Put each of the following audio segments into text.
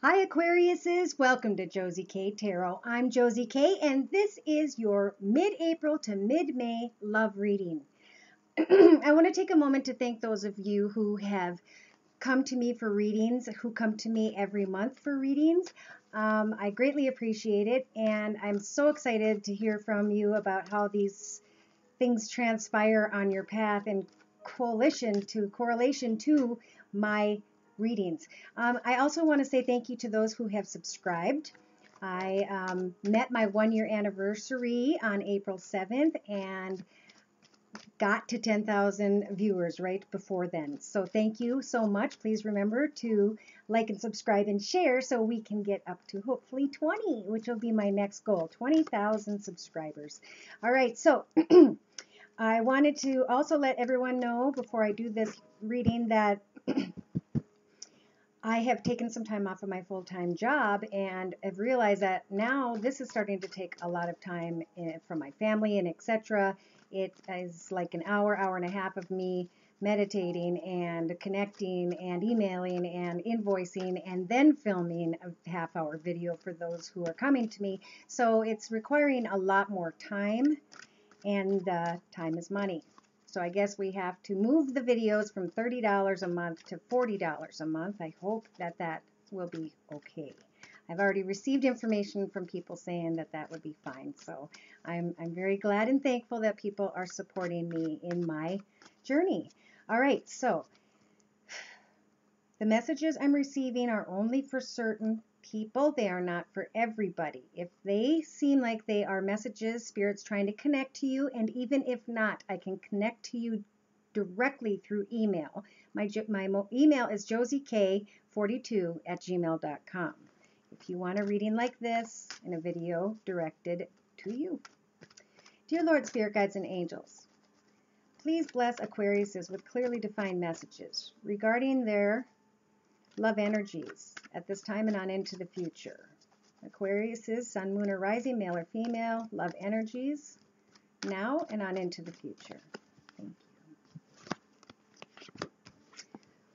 Hi Aquariuses, welcome to Josie K Tarot. I'm Josie K and this is your mid-April to mid-May love reading. I want to take a moment to thank those of you who have come to me for readings, who come to me every month for readings. I greatly appreciate it, and I'm so excited to hear from you about how these things transpire on your path in correlation to my readings. I also want to say thank you to those who have subscribed. I met my 1 year anniversary on April 7th and got to 10,000 viewers right before then. So thank you so much. Please remember to like and subscribe and share so we can get up to hopefully 20, which will be my next goal, 20,000 subscribers. All right, so I wanted to also let everyone know before I do this reading that I have taken some time off of my full-time job and have realized that now this is starting to take a lot of time from my family and etc. It is like an hour and a half of me meditating and connecting and emailing and invoicing and then filming a half-hour video for those who are coming to me. So it's requiring a lot more time, and time is money. So I guess we have to move the videos from $30 a month to $40 a month. I hope that that will be okay. I've already received information from people saying that that would be fine. So I'm very glad and thankful that people are supporting me in my journey. All right, so the messages I'm receiving are only for certain people. They are not for everybody. If they seem like they are messages, spirits trying to connect to you, and even if not, I can connect to you directly through email. My email is josiek42@gmail.com. If you want a reading like this and a video directed to you. Dear Lord, Spirit Guides, and Angels, please bless Aquariuses with clearly defined messages regarding their love energies at this time and on into the future. Aquariuses, sun, moon, or rising, male or female, love energies now and on into the future. Thank you.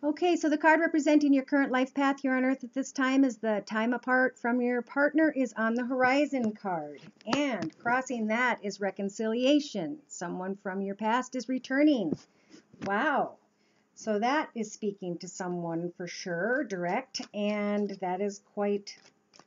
Okay, so the card representing your current life path here on Earth at this time is the time apart from your partner is on the horizon card. And crossing that is reconciliation. Someone from your past is returning. Wow. So that is speaking to someone for sure, direct, and that is quite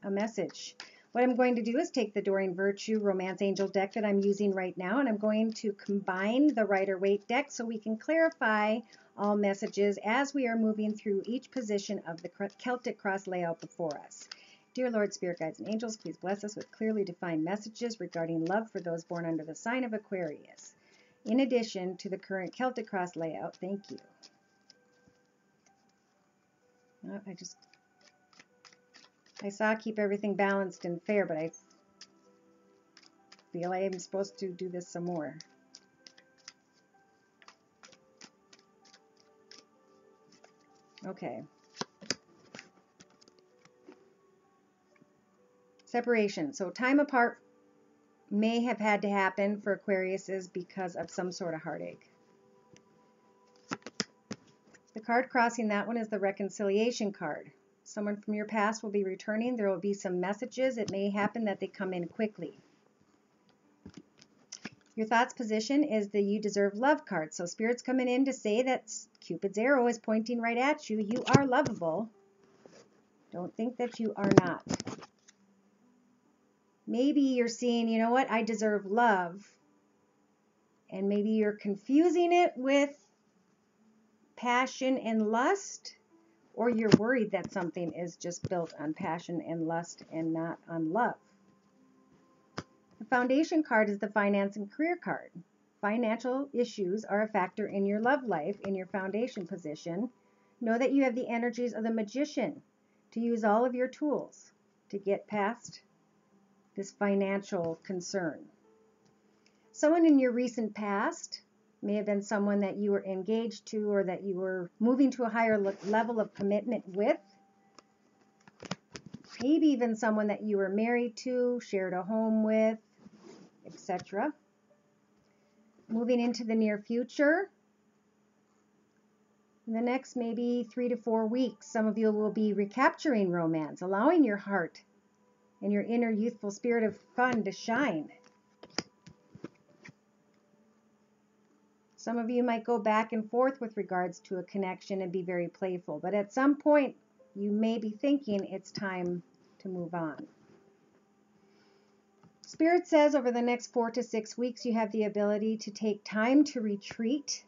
a message. What I'm going to do is take the Doreen Virtue Romance Angel deck that I'm using right now, and I'm going to combine the Rider-Waite deck so we can clarify all messages as we are moving through each position of the Celtic cross layout before us. Dear Lord, Spirit Guides, and Angels, please bless us with clearly defined messages regarding love for those born under the sign of Aquarius. In addition to the current Celtic cross layout, thank you. I saw keep everything balanced and fair, but I feel I am supposed to do this some more. Okay. Separation. So time apart may have had to happen for Aquariuses because of some sort of heartache. The card crossing that one is the reconciliation card. Someone from your past will be returning. There will be some messages. It may happen that they come in quickly. Your thoughts position is the you deserve love card. So Spirit's coming in to say that Cupid's arrow is pointing right at you. You are lovable. Don't think that you are not. Maybe you're seeing, you know what, I deserve love. And maybe you're confusing it with passion and lust. Or you're worried that something is just built on passion and lust and not on love. The foundation card is the finance and career card. Financial issues are a factor in your love life in your foundation position. Know that you have the energies of the magician to use all of your tools to get past this financial concern. Someone in your recent past may have been someone that you were engaged to or that you were moving to a higher level of commitment with. Maybe even someone that you were married to, shared a home with, etc. Moving into the near future, In the next maybe 3 to 4 weeks, some of you will be recapturing romance, allowing your heart and your inner youthful spirit of fun to shine. Some of you might go back and forth with regards to a connection and be very playful, but at some point you may be thinking it's time to move on. Spirit says over the next 4 to 6 weeks you have the ability to take time to retreat,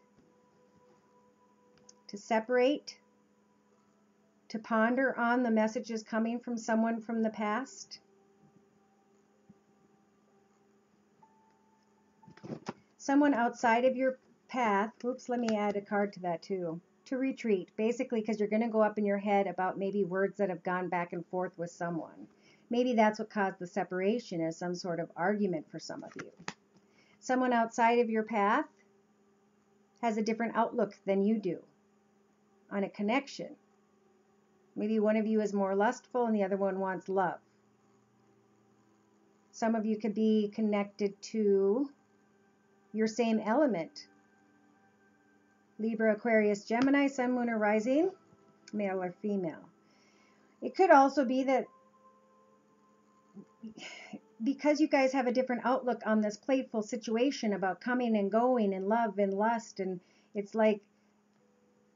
to separate, to ponder on the messages coming from someone from the past. Someone outside of your path. Oops, let me add a card to that too. To retreat, basically, because you're going to go up in your head about maybe words that have gone back and forth with someone. Maybe that's what caused the separation, as some sort of argument for some of you. Someone outside of your path has a different outlook than you do on a connection. Maybe one of you is more lustful and the other one wants love. Some of you could be connected to your same element. Libra, Aquarius, Gemini, Sun, Moon, or Rising, male or female. It could also be that because you guys have a different outlook on this playful situation about coming and going and love and lust, and it's like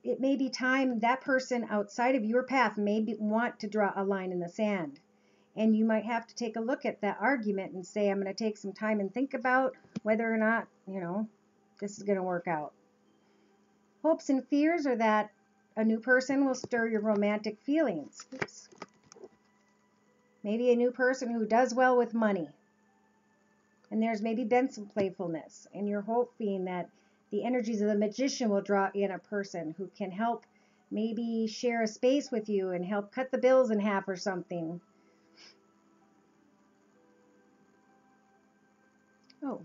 it may be time that person outside of your path may want to draw a line in the sand. And you might have to take a look at that argument and say, I'm going to take some time and think about whether or not, this is going to work out. Hopes and fears are that a new person will stir your romantic feelings. Oops. Maybe a new person who does well with money. And there's maybe been some playfulness. And you're hoping that the energies of the magician will draw in a person who can help maybe share a space with you and help cut the bills in half or something. Oh,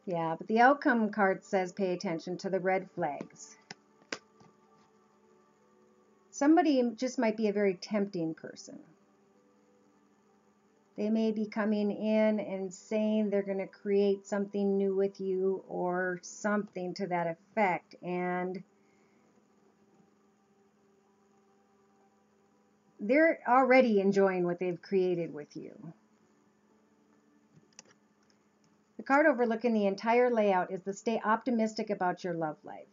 yeah, but the outcome card says pay attention to the red flags. Somebody just might be a very tempting person. They may be coming in and saying they're going to create something new with you or something to that effect. And they're already enjoying what they've created with you. The card overlooking the entire layout is the stay optimistic about your love life.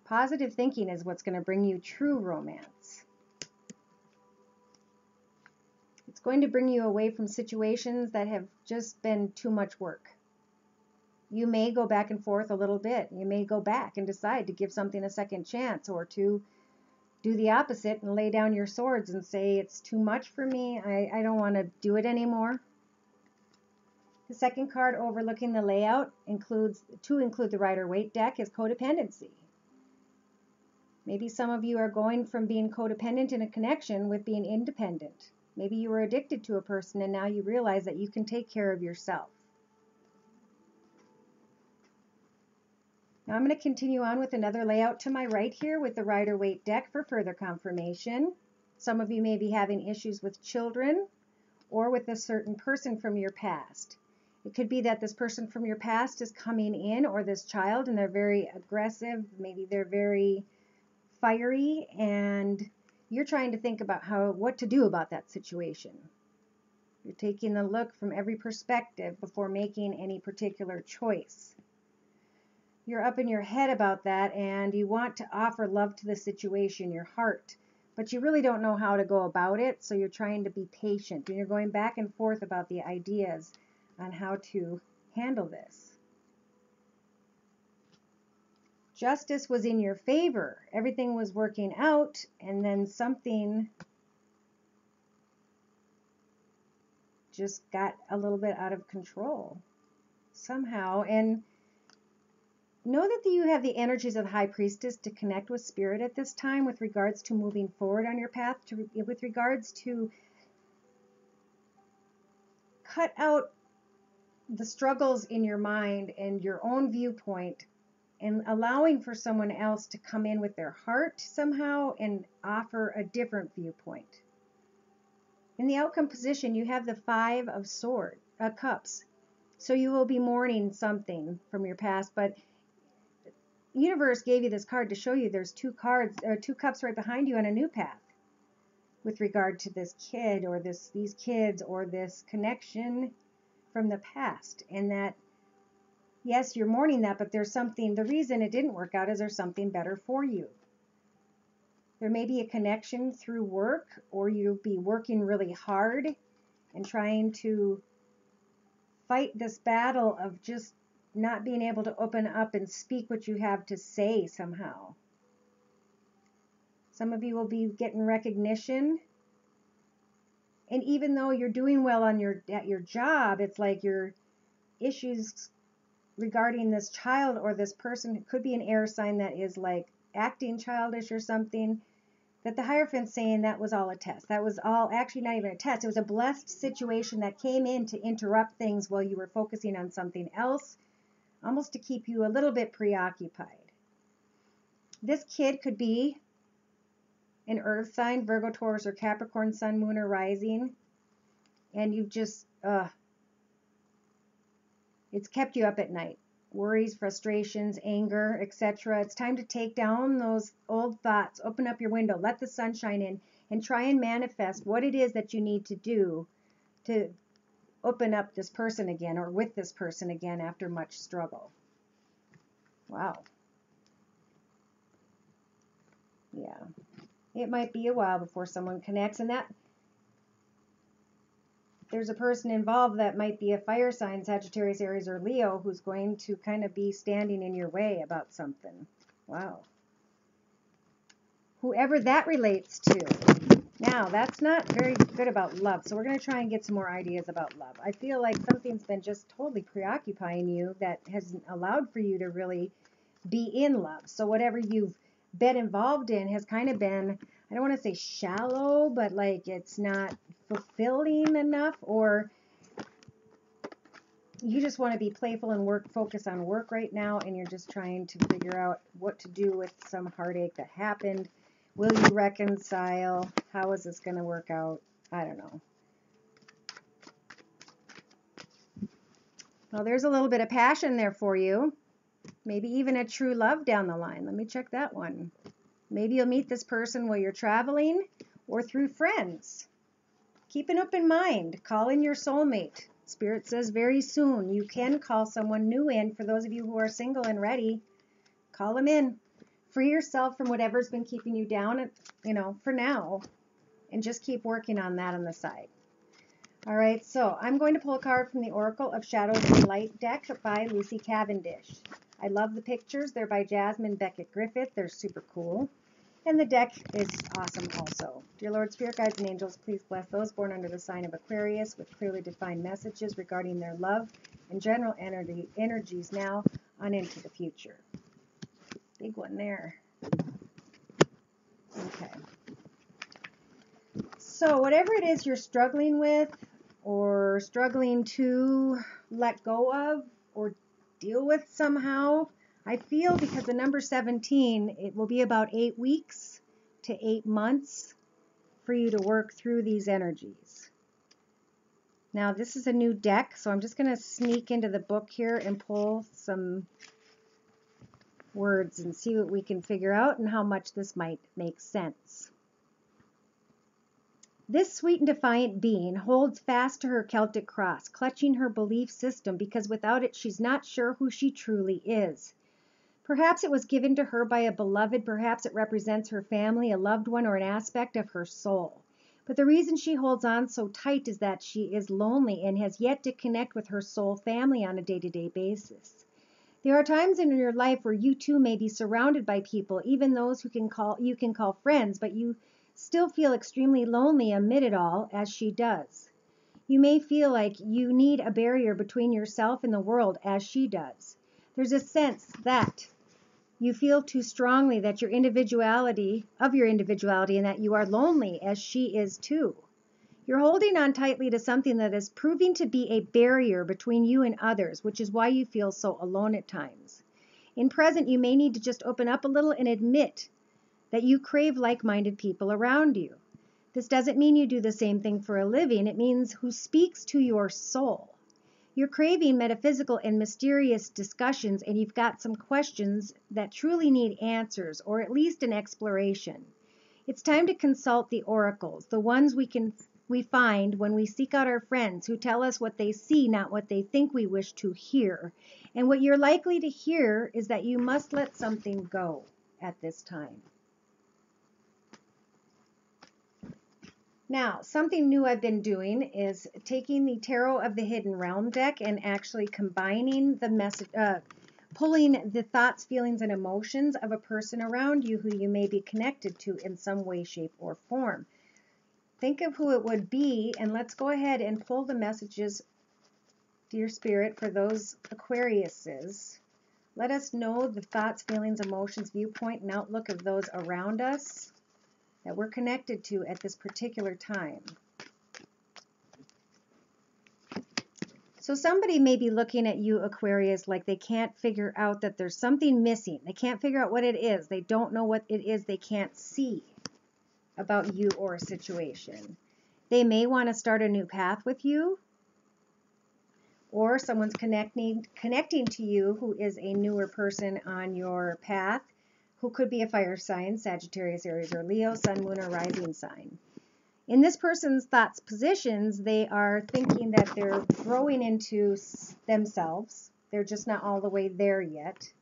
Positive thinking is what's going to bring you true romance. It's going to bring you away from situations that have just been too much work. You may go back and forth a little bit. You may go back and decide to give something a second chance, or to do the opposite and lay down your swords and say, it's too much for me. I don't want to do it anymore. The second card overlooking the layout include the Rider-Waite deck is codependency. Maybe some of you are going from being codependent in a connection with being independent. Maybe you were addicted to a person and now you realize that you can take care of yourself. Now I'm going to continue on with another layout to my right here with the Rider-Waite deck for further confirmation. Some of you may be having issues with children or with a certain person from your past. It could be that this person from your past is coming in, or this child, and they're very aggressive. Maybe they're very fiery, and you're trying to think about what to do about that situation. You're taking a look from every perspective before making any particular choice. You're up in your head about that, and you want to offer love to the situation, your heart, but you really don't know how to go about it, so you're trying to be patient, and you're going back and forth about the ideas on how to handle this. Justice was in your favor. Everything was working out, and then something just got a little bit out of control somehow. And know that you have the energies of the High Priestess to connect with Spirit at this time with regards to moving forward on your path, with regards to cut out the struggles in your mind and your own viewpoint, and allowing for someone else to come in with their heart somehow and offer a different viewpoint. In the outcome position, you have the Five of Cups. So you will be mourning something from your past, but universe gave you this card to show you there's two cups right behind you on a new path with regard to this kid or these kids or this connection from the past. And that, yes, you're mourning that, but there's something, the reason it didn't work out is there's something better for you. There may be a connection through work, or you'll be working really hard and trying to fight this battle of just not being able to open up and speak what you have to say somehow. Some of you will be getting recognition. And even though you're doing well on at your job, it's like your issues regarding this child or this person, it could be an air sign that is like acting childish or something, that the Hierophant's saying that was all a test. That was all actually not even a test. It was a blessed situation that came in to interrupt things while you were focusing on something else, almost to keep you a little bit preoccupied. This kid could be an earth sign, Virgo, Taurus, or Capricorn, sun, moon, or rising, and you've just, it's kept you up at night. Worries, frustrations, anger, etc. It's time to take down those old thoughts, open up your window, let the sun shine in, and try and manifest what it is that you need to do to open up this person again, or with this person again after much struggle. Wow. Yeah. It might be a while before someone connects, and that there's a person involved that might be a fire sign, Sagittarius, Aries, or Leo, who's going to kind of be standing in your way about something. Wow. Whoever that relates to. Now, that's not very good about love, so we're going to try and get some more ideas about love. I feel like something's been just totally preoccupying you that hasn't allowed for you to really be in love. So whatever you've been involved in has kind of been, I don't want to say shallow, but like it's not fulfilling enough, or you just want to be playful and focus on work right now, and you're just trying to figure out what to do with some heartache that happened. Will you reconcile? How is this going to work out? I don't know. Well, there's a little bit of passion there for you. Maybe even a true love down the line. Let me check that one. Maybe you'll meet this person while you're traveling or through friends. Keep an open mind. Call in your soulmate. Spirit says very soon you can call someone new in. For those of you who are single and ready, call them in. Free yourself from whatever's been keeping you down, for now, and just keep working on that on the side. All right, so I'm going to pull a card from the Oracle of Shadows and Light deck by Lucy Cavendish. I love the pictures. They're by Jasmine Beckett Griffith. They're super cool. And the deck is awesome also. Dear Lord, Spirit Guides, and Angels, please bless those born under the sign of Aquarius with clearly defined messages regarding their love and general energies now on into the future. Big one there. Okay. So whatever it is you're struggling with or struggling to let go of or deal with somehow, I feel because the number 17, it will be about 8 weeks to 8 months for you to work through these energies. Now, this is a new deck, so I'm just going to sneak into the book here and pull some words and see what we can figure out and how much this might make sense. This sweet and defiant being holds fast to her Celtic cross, clutching her belief system because without it she's not sure who she truly is. Perhaps it was given to her by a beloved, perhaps it represents her family, a loved one, or an aspect of her soul. But the reason she holds on so tight is that she is lonely and has yet to connect with her soul family on a day-to-day basis. There are times in your life where you too may be surrounded by people, even those who you can call friends, but you still feel extremely lonely amid it all, as she does. You may feel like you need a barrier between yourself and the world, as she does. There's a sense that you feel too strongly that your individuality, and that you are lonely, as she is too. You're holding on tightly to something that is proving to be a barrier between you and others, which is why you feel so alone at times. In present, you may need to just open up a little and admit that you crave like-minded people around you. This doesn't mean you do the same thing for a living. It means who speaks to your soul. You're craving metaphysical and mysterious discussions, and you've got some questions that truly need answers, or at least an exploration. It's time to consult the oracles, the ones we find when we seek out our friends who tell us what they see, not what they think we wish to hear. And what you're likely to hear is that you must let something go at this time. Now, something new I've been doing is taking the Tarot of the Hidden Realm deck and actually combining the message, pulling the thoughts, feelings, and emotions of a person around you who you may be connected to in some way, shape, or form. Think of who it would be, and let's go ahead and pull the messages, dear Spirit, for those Aquariuses. Let us know the thoughts, feelings, emotions, viewpoint, and outlook of those around us that we're connected to at this particular time. So somebody may be looking at you, Aquarius, like they can't figure out that there's something missing. They can't figure out what it is. They don't know what it is they can't see about you or a situation. They may want to start a new path with you, or someone's connecting to you who is a newer person on your path, who could be a fire sign, Sagittarius, Aries, or Leo, sun, moon, or rising sign. In this person's thoughts positions, they are thinking that they're growing into themselves. They're just not all the way there yet.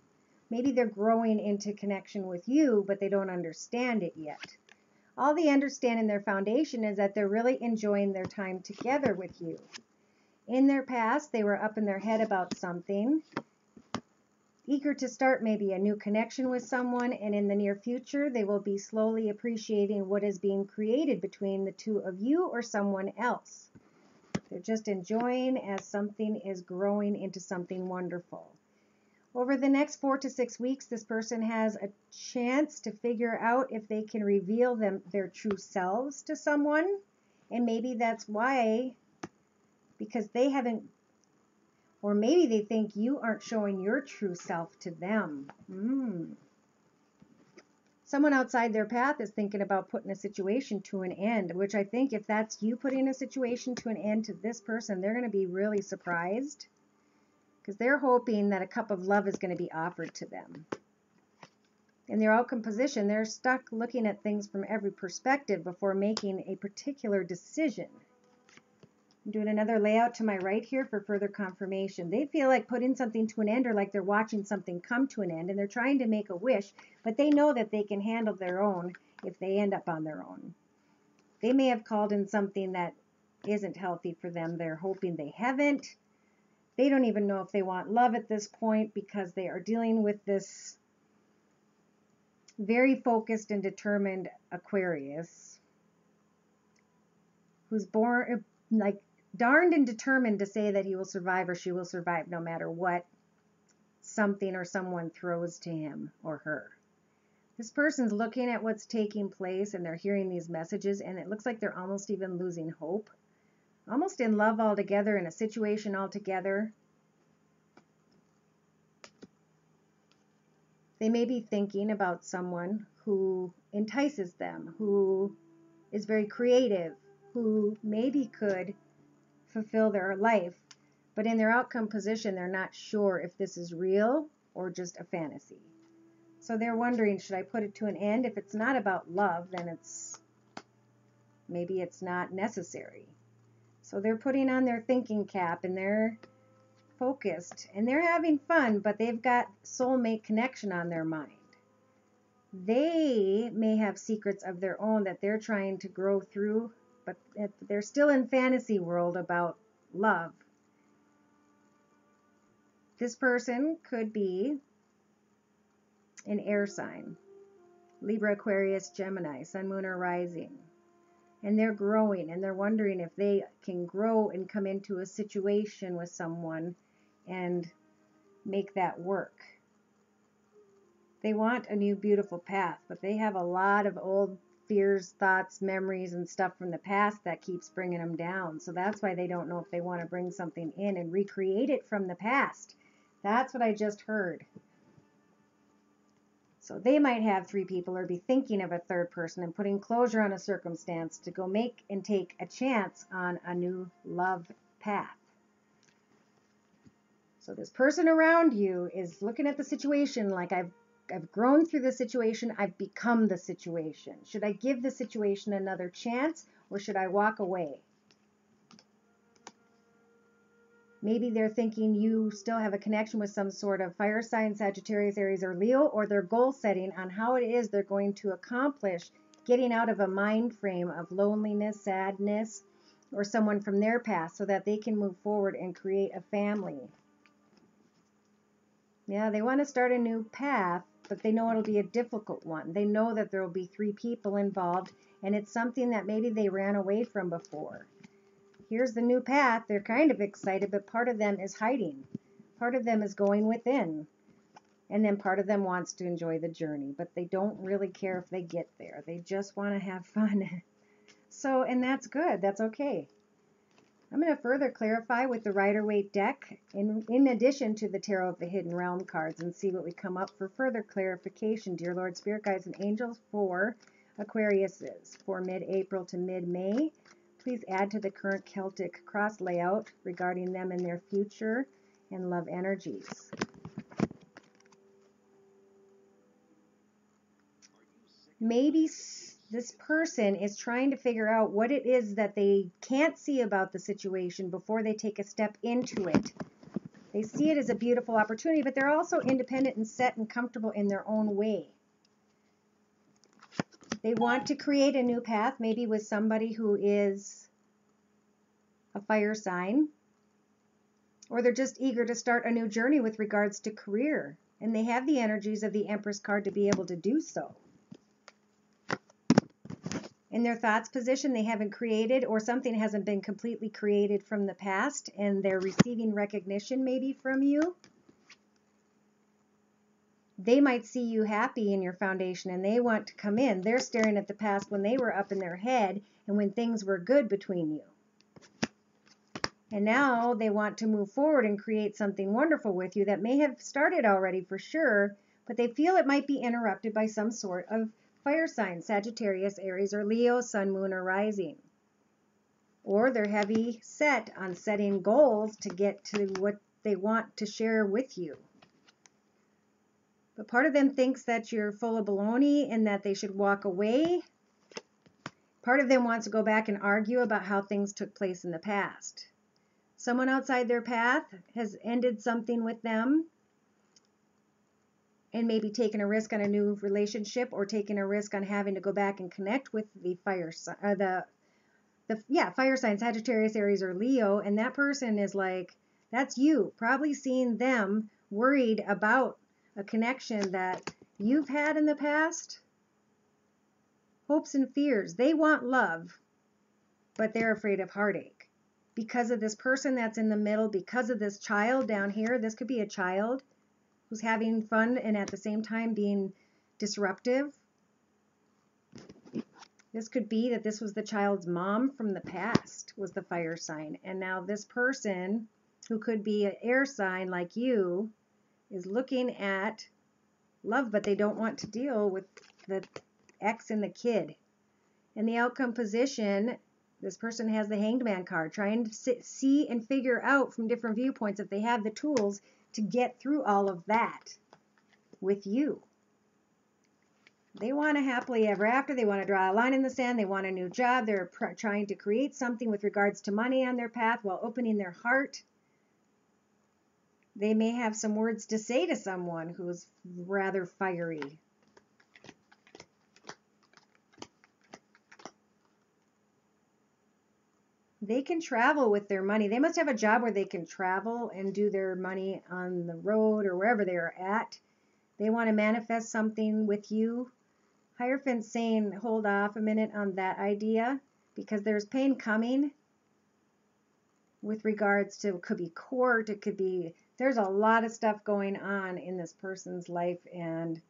Maybe they're growing into connection with you, but they don't understand it yet. All they understand in their foundation is that they're really enjoying their time together with you. In their past, they were up in their head about something, eager to start maybe a new connection with someone, and in the near future, they will be slowly appreciating what is being created between the two of you or someone else. They're just enjoying as something is growing into something wonderful. Over the next 4 to 6 weeks, this person has a chance to figure out if they can reveal their true selves to someone, and maybe that's why, because they haven't, or maybe they think you aren't showing your true self to them. Someone outside their path is thinking about putting a situation to an end, which I think if that's you putting a situation to an end to this person, they're going to be really surprised, because they're hoping that a cup of love is going to be offered to them. In their outcome position, they're stuck looking at things from every perspective before making a particular decision. I'm doing another layout to my right here for further confirmation. They feel like putting something to an end, or like they're watching something come to an end, and they're trying to make a wish, but they know that they can handle their own if they end up on their own. They may have called in something that isn't healthy for them. They're hoping they haven't. They don't even know if they want love at this point, because they are dealing with this very focused and determined Aquarius who's born like darned and determined to say that he will survive or she will survive no matter what something or someone throws to him or her. This person's looking at what's taking place, and they're hearing these messages, and it looks like they're almost even losing hope, almost in love altogether, in a situation altogether. They may be thinking about someone who entices them, who is very creative, who maybe could fulfill their life, but in their outcome position, they're not sure if this is real or just a fantasy. So they're wondering, should I put it to an end? If it's not about love, then maybe it's not necessary. So they're putting on their thinking cap, and they're focused, and they're having fun, but they've got soulmate connection on their mind. They may have secrets of their own that they're trying to grow through, but they're still in fantasy world about love. This person could be an air sign, Libra, Aquarius, Gemini, sun, moon, or rising. And they're growing, and they're wondering if they can grow and come into a situation with someone and make that work. They want a new beautiful path, but they have a lot of old fears, thoughts, memories, and stuff from the past that keeps bringing them down. So that's why they don't know if they want to bring something in and recreate it from the past. That's what I just heard. So they might have 3 people, or be thinking of a 3rd person and putting closure on a circumstance to go make and take a chance on a new love path. So this person around you is looking at the situation like I've grown through the situation. I've become the situation. Should I give the situation another chance, or should I walk away? Maybe they're thinking you still have a connection with some sort of fire sign, Sagittarius, Aries, or Leo, or they're goal setting on how it is they're going to accomplish getting out of a mind frame of loneliness, sadness, or someone from their past so that they can move forward and create a family. Yeah, they want to start a new path, but they know it'll be a difficult one. They know that there will be 3 people involved, and it's something that maybe they ran away from before. Here's the new path. They're kind of excited, but part of them is hiding. Part of them is going within. And then part of them wants to enjoy the journey, but they don't really care if they get there. They just want to have fun. So, and that's good. That's okay. I'm going to further clarify with the Rider-Waite deck in addition to the Tarot of the Hidden Realm cards and see what we come up for further clarification. Dear Lord, Spirit Guides, and Angels for Aquariuses for mid-April to mid-May. Please add to the current Celtic cross layout regarding them and their future and love energies. Maybe this person is trying to figure out what it is that they can't see about the situation before they take a step into it. They see it as a beautiful opportunity, but they're also independent and set and comfortable in their own way. They want to create a new path, maybe with somebody who is a fire sign, or they're just eager to start a new journey with regards to career, and they have the energies of the Empress card to be able to do so. In their thoughts position, they haven't created, or something hasn't been completely created from the past, and they're receiving recognition maybe from you. They might see you happy in your foundation and they want to come in. They're staring at the past when they were up in their head and when things were good between you. And now they want to move forward and create something wonderful with you that may have started already for sure, but they feel it might be interrupted by some sort of fire sign, Sagittarius, Aries, or Leo, Sun, Moon, or Rising. Or they're heavy set on setting goals to get to what they want to share with you. But part of them thinks that you're full of baloney and that they should walk away. Part of them wants to go back and argue about how things took place in the past. Someone outside their path has ended something with them and maybe taken a risk on a new relationship or taken a risk on having to go back and connect with the fire sign, Sagittarius, Aries, or Leo, and that person is like, that's you, probably seeing them worried about a connection that you've had in the past, hopes and fears. They want love, but they're afraid of heartache because of this person that's in the middle, because of this child down here. This could be a child who's having fun and at the same time being disruptive. This could be that this was the child's mom from the past, was the fire sign. And now this person, who could be an air sign like you, is looking at love, but they don't want to deal with the ex and the kid. In the outcome position, this person has the Hanged Man card, trying to see and figure out from different viewpoints if they have the tools to get through all of that with you. They want a happily ever after. They want to draw a line in the sand. They want a new job. They're trying to create something with regards to money on their path while opening their heart. They may have some words to say to someone who's rather fiery. They can travel with their money. They must have a job where they can travel and do their money on the road or wherever they are at. They want to manifest something with you. Hierophant's saying hold off a minute on that idea because there's pain coming with regards to, it could be court, it could be, there's a lot of stuff going on in this person's life, and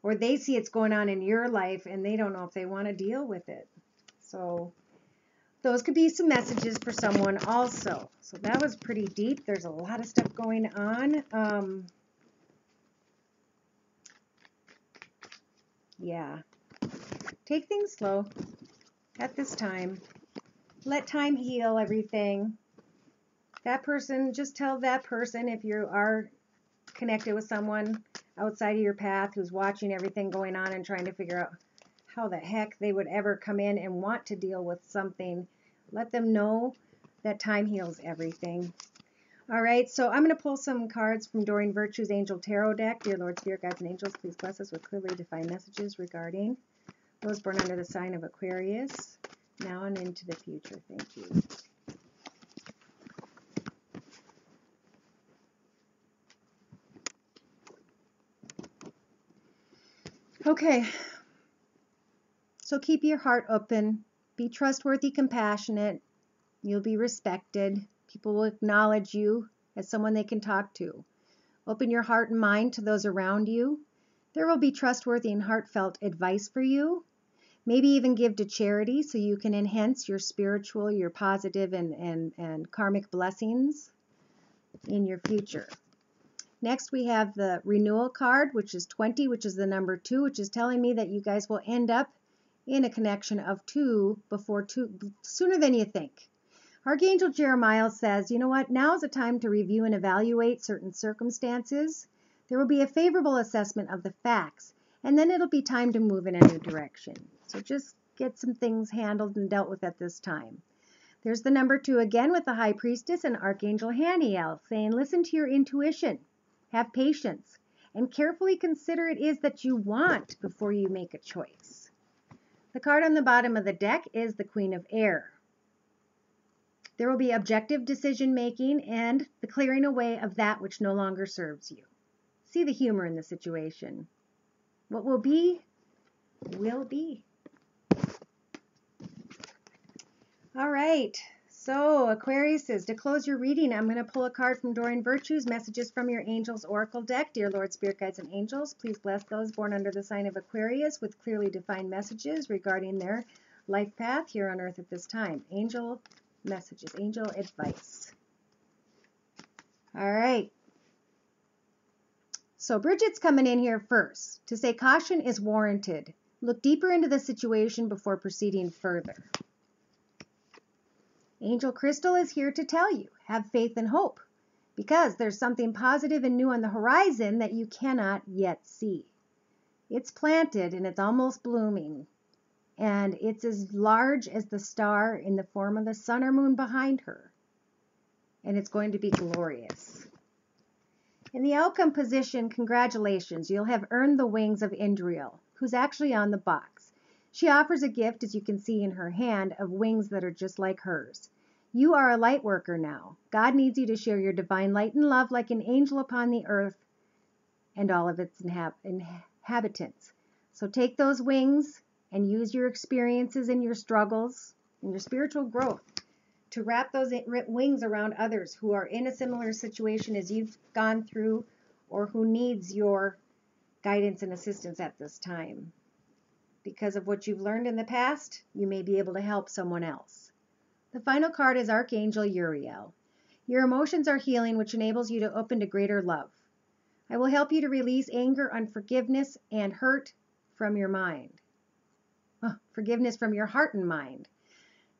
or they see it's going on in your life and they don't know if they want to deal with it. So those could be some messages for someone also. So that was pretty deep. There's a lot of stuff going on. Yeah. Take things slow at this time. Let time heal everything. That person, just tell that person, if you are connected with someone outside of your path who's watching everything going on and trying to figure out how the heck they would ever come in and want to deal with something, let them know that time heals everything. All right, so I'm going to pull some cards from Doreen Virtue's Angel Tarot deck. Dear Lord, Spirit, Guides, and Angels, please bless us with clearly defined messages regarding those born under the sign of Aquarius, now and into the future. Thank you. Okay, so keep your heart open. Be trustworthy, compassionate. You'll be respected. People will acknowledge you as someone they can talk to. Open your heart and mind to those around you. There will be trustworthy and heartfelt advice for you. Maybe even give to charity so you can enhance your spiritual, your positive and karmic blessings in your future. Next, we have the renewal card, which is 20, which is the number 2, which is telling me that you guys will end up in a connection of 2 sooner than you think. Archangel Jeremiah says, you know what, now is the time to review and evaluate certain circumstances. There will be a favorable assessment of the facts, and then it'll be time to move in a new direction. So just get some things handled and dealt with at this time. There's the number 2 again with the High Priestess and Archangel Haniel saying, listen to your intuition, have patience, and carefully consider it is that you want before you make a choice. The card on the bottom of the deck is the Queen of Air. There will be objective decision making and the clearing away of that which no longer serves you. See the humor in the situation. What will be, will be. All right, so Aquarius, to close your reading, I'm going to pull a card from Doreen Virtue's Messages from Your Angels Oracle deck. Dear Lord, Spirit, Guides, and Angels, please bless those born under the sign of Aquarius with clearly defined messages regarding their life path here on Earth at this time. Angel messages, angel advice. All right. So Bridget's coming in here first to say caution is warranted. Look deeper into the situation before proceeding further. Angel Crystal is here to tell you, have faith and hope, because there's something positive and new on the horizon that you cannot yet see. It's planted and it's almost blooming. And it's as large as the star in the form of the sun or moon behind her. And it's going to be glorious. In the outcome position, congratulations. You'll have earned the wings of Indriel, who's actually on the box. She offers a gift, as you can see in her hand, of wings that are just like hers. You are a light worker now. God needs you to share your divine light and love like an angel upon the earth and all of its inhabitants. So take those wings and use your experiences and your struggles and your spiritual growth to wrap those wings around others who are in a similar situation as you've gone through or who needs your guidance and assistance at this time. Because of what you've learned in the past, you may be able to help someone else. The final card is Archangel Uriel. Your emotions are healing, which enables you to open to greater love. I will help you to release anger, unforgiveness, and hurt from your mind. Forgiveness from your heart and mind.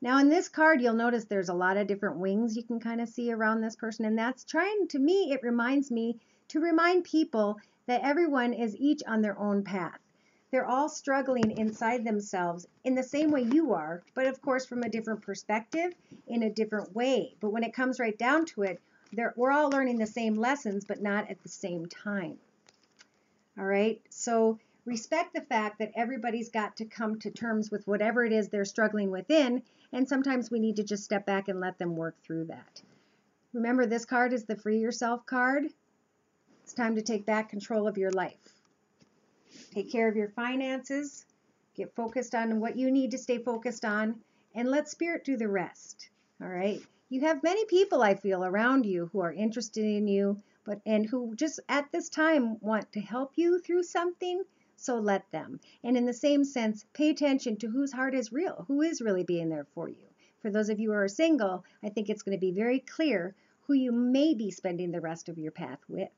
Now in this card, you'll notice there's a lot of different wings you can kind of see around this person, and that's trying, to me, it reminds me to remind people that everyone is each on their own path. They're all struggling inside themselves in the same way you are, but of course from a different perspective, in a different way. But when it comes right down to it, we're all learning the same lessons, but not at the same time. All right, so respect the fact that everybody's got to come to terms with whatever it is they're struggling within, and sometimes we need to just step back and let them work through that. Remember, this card is the Free Yourself card. It's time to take back control of your life. Take care of your finances, get focused on what you need to stay focused on, and let Spirit do the rest. All right? You have many people, I feel, around you who are interested in you, and who just at this time want to help you through something. So let them. And in the same sense, pay attention to whose heart is real, who is really being there for you. For those of you who are single, I think it's going to be very clear who you may be spending the rest of your path with.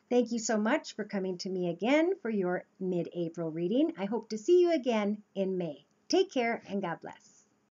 Thank you so much for coming to me again for your mid-April reading. I hope to see you again in May. Take care and God bless.